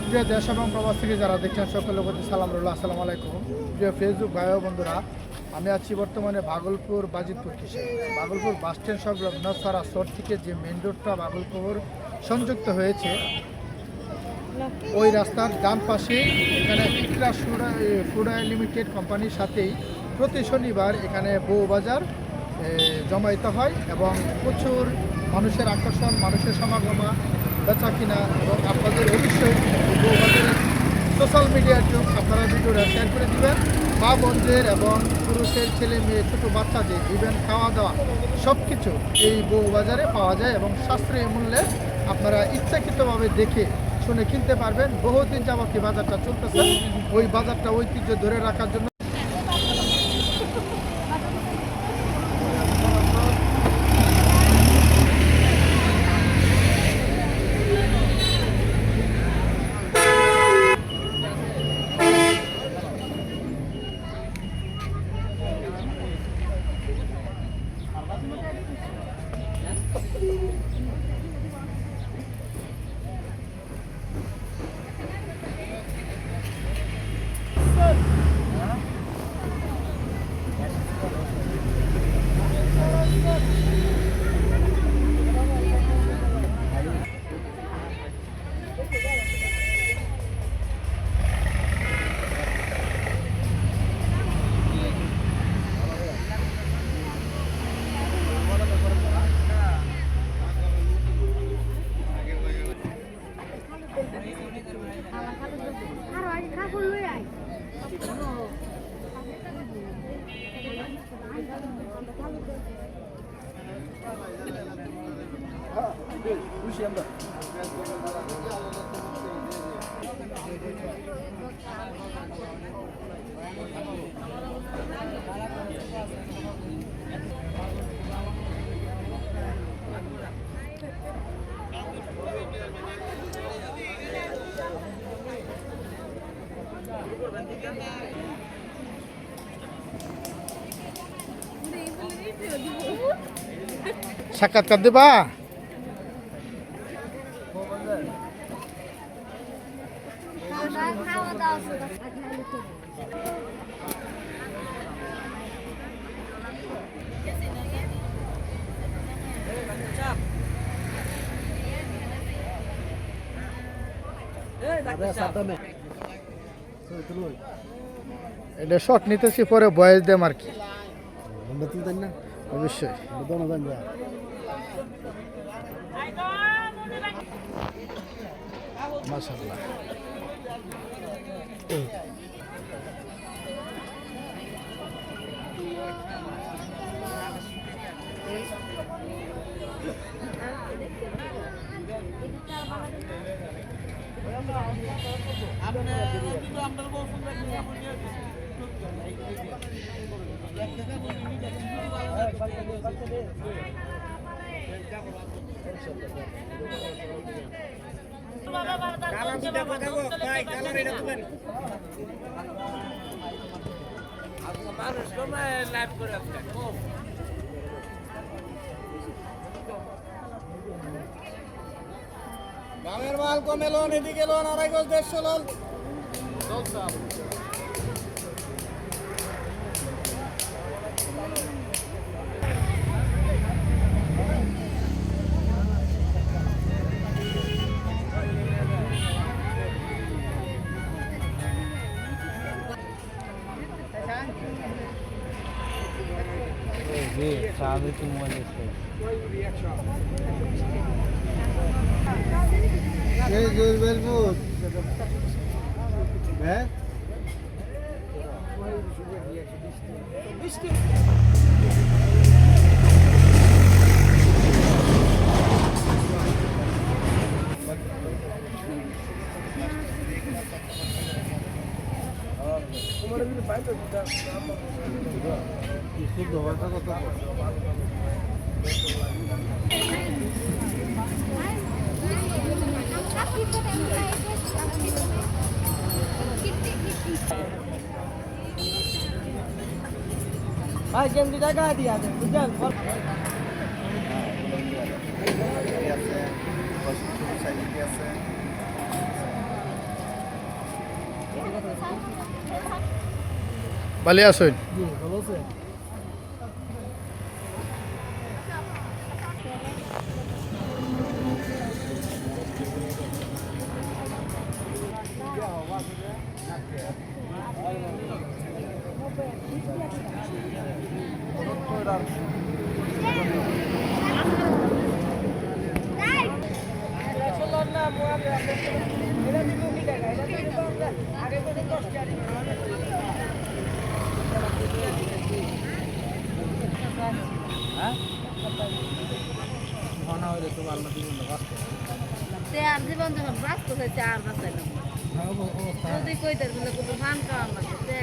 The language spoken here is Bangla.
প্রিয় দেশ এবং প্রবাস থেকে যারা দেখছেন সকলের প্রতি সালাম রইল, আসসালামু আলাইকুম। প্রিয় ফেসবুক ভাই ও বন্ধুরা, আমি আছি বর্তমানে ভাগলপুর বাজিতপুর কিসে ভাগলপুর বাস স্ট্যান্ড সংলগ্ন সারা শহর থেকে যে মেন রোডটা ভাগলপুর সংযুক্ত হয়েছে, ওই রাস্তার ডান পাশে এখানে ইকরা ফুড লিমিটেড কোম্পানির সাথেই প্রতি শনিবার এখানে বউবাজার জমায়েত হয় এবং প্রচুর মানুষের আকর্ষণ, মানুষের সমাগমা, বেচা কিনা। এবং আপনাদের অবশ্যই বউবাজারের সোশ্যাল মিডিয়ার যুগ, আপনারা ভিডিওটা শেয়ার করে দিবেন। মা বোনদের এবং পুরুষের ছেলে মেয়ে ছোটো বাচ্চাদের দিবেন, খাওয়া দাওয়া সব কিছু এই বউবাজারে পাওয়া যায় এবং সাশ্রয়ী মূল্যে আপনারা ইচ্ছাকৃতভাবে দেখে শুনে কিনতে পারবেন। বহুদিন যাবত এই বাজারটা চলতেছে, ওই বাজারটা ঐতিহ্য ধরে রাখার জন্য সাক্ষাৎকার দেবা। এটা শর্ট নিতেছি, পরে বয়স দেম আর কি, অবশ্যই। মাশাআল্লাহ। গ্রামের মাল কমে লোন, এদিকে লোন 2.5 গজ 150 loan. sabe que molesta. Hey, good, well, good. Eh? Isso doa tá gostando. Ay, ¿quién te caga dia? Bukan. ভালো আছেন? ভালো আছে? আর জীবন যখন বাঁচতে হয়েছে আর বাঁচাইলাম যদি কইতে কোনো ধান খাওয়ার লাগবে